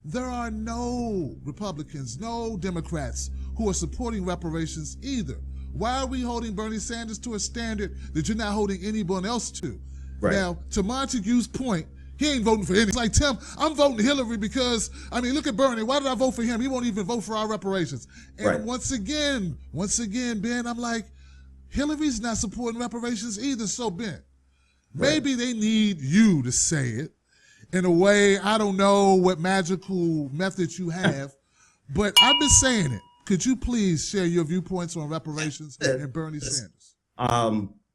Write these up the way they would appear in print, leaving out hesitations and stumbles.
There are no Republicans, no Democrats who are supporting reparations either. Why are we holding Bernie Sanders to a standard that you're not holding anyone else to? Right. Now, to Montague's point, he ain't voting for any. It's like, Tim, I'm voting Hillary because, I mean, look at Bernie. Why did I vote for him? He won't even vote for our reparations. And once again, Ben, I'm like, Hillary's not supporting reparations either. So, Ben, maybe they need you to say it in a way, I don't know what magical method you have, but I've been saying it. Could you please share your viewpoints on reparations and Bernie Sanders?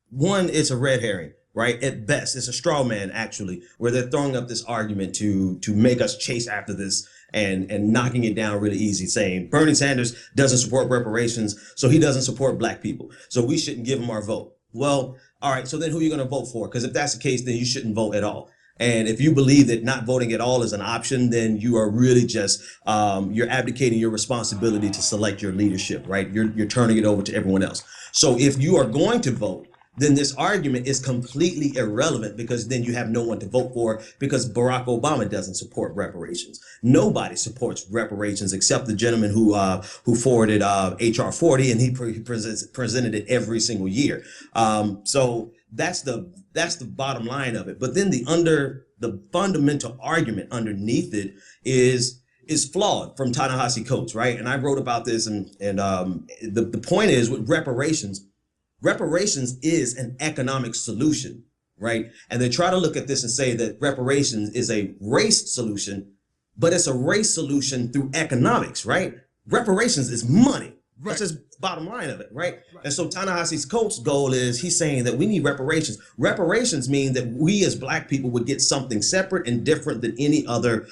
One, it's a red herring, right? At best, it's a straw man, actually, where they're throwing up this argument to make us chase after this and knocking it down really easy, saying Bernie Sanders doesn't support reparations, so he doesn't support black people, so we shouldn't give him our vote. Well, all right, so then who are you going to vote for? Because if that's the case, then you shouldn't vote at all. And if you believe that not voting at all is an option, then you are really just, you're abdicating your responsibility to select your leadership, right? You're turning it over to everyone else. So if you are going to vote, then this argument is completely irrelevant, because then you have no one to vote for, because Barack Obama doesn't support reparations. Nobody supports reparations except the gentleman who forwarded HR 40, and he presented it every single year. So that's the bottom line of it. But then the fundamental argument underneath it is flawed from Ta-Nehisi Coates, right? And I wrote about this, and the point is, with reparations is an economic solution, right? And they try to look at this and say that reparations is a race solution, but it's a race solution through economics, right? Reparations is money. Right. That's just bottom line of it, right? And so Ta-Nehisi Coates' goal is, he's saying that we need reparations. Reparations mean that we as black people would get something separate and different than any other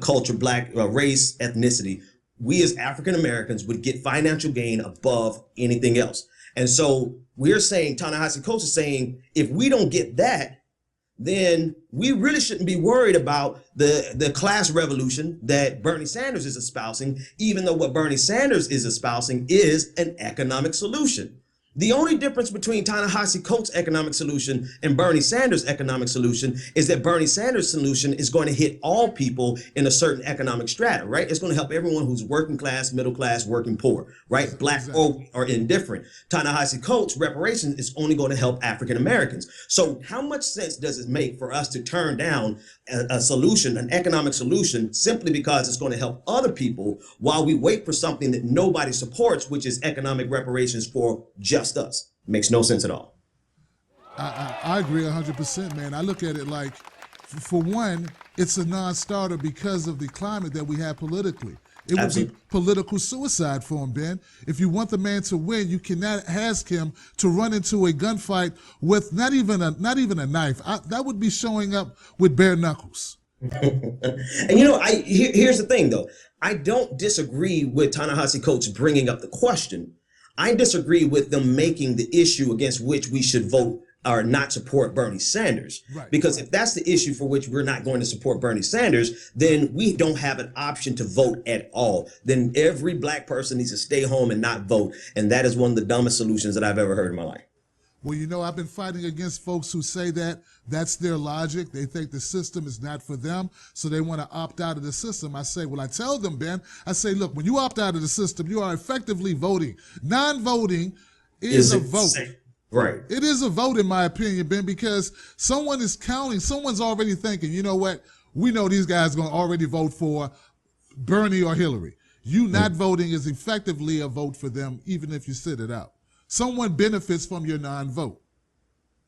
culture, black race, ethnicity. We as African Americans would get financial gain above anything else. And so we're saying, Ta-Nehisi Coates is saying, if we don't get that, then we really shouldn't be worried about the class revolution that Bernie Sanders is espousing, even though what Bernie Sanders is espousing is an economic solution. The only difference between Ta-Nehisi Coates' economic solution and Bernie Sanders' economic solution is that Bernie Sanders' solution is going to hit all people in a certain economic strata, right? It's going to help everyone who's working class, middle class, working poor, right? Black or indifferent. Ta-Nehisi Coates' reparations is only going to help African Americans. So how much sense does it make for us to turn down a solution, an economic solution, simply because it's going to help other people while we wait for something that nobody supports, which is economic reparations for just us? Makes no sense at all. I agree 100%, man. I look at it like, for one, it's a non-starter because of the climate that we have politically. It would be political suicide for him, Ben. If you want the man to win, you cannot ask him to run into a gunfight with not even a knife. That would be showing up with bare knuckles. And here's the thing, though. I don't disagree with Ta-Nehisi Coates bringing up the question. I disagree with them making the issue against which we should vote or not support Bernie Sanders. Right. Because if that's the issue for which we're not going to support Bernie Sanders, then we don't have an option to vote at all. Then every black person needs to stay home and not vote. And that is one of the dumbest solutions that I've ever heard in my life. Well, I've been fighting against folks who say that that's their logic. They think the system is not for them, so they want to opt out of the system. I say, well, I tell them, Ben, I say, look, when you opt out of the system, you are effectively voting. Non-voting is a vote. Right. It is a vote, in my opinion, Ben, because someone is counting. Someone's already thinking, you know what? We know these guys are going to already vote for Bernie or Hillary. You not voting is effectively a vote for them, even if you sit it out. Someone benefits from your non-vote.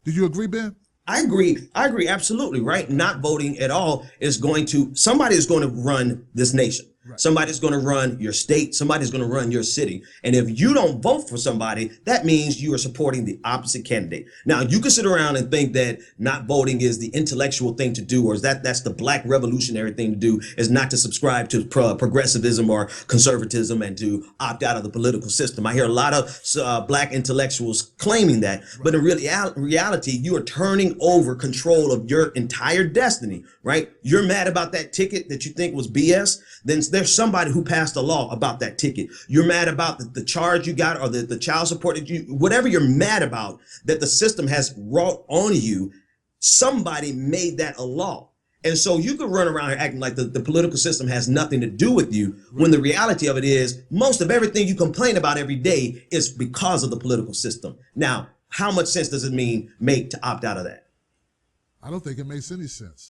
Do you agree, Ben? I agree. Absolutely. Right. Not voting at all somebody is going to run this nation. Right. Somebody's going to run your state. Somebody's going to run your city. And if you don't vote for somebody, that means you are supporting the opposite candidate. Now, you can sit around and think that not voting is the intellectual thing to do, or that's the black revolutionary thing to do, is not to subscribe to progressivism or conservatism and to opt out of the political system. I hear a lot of black intellectuals claiming that. Right. But in reality, you are turning over control of your entire destiny, right? You're mad about that ticket that you think was BS. Then there's somebody who passed a law about that ticket. You're mad about the charge you got, or the child support that whatever you're mad about that the system has wrought on you. Somebody made that a law. And so you could run around here acting like the political system has nothing to do with you, when the reality of it is most of everything you complain about every day is because of the political system. Now, how much sense does it make to opt out of that? I don't think it makes any sense.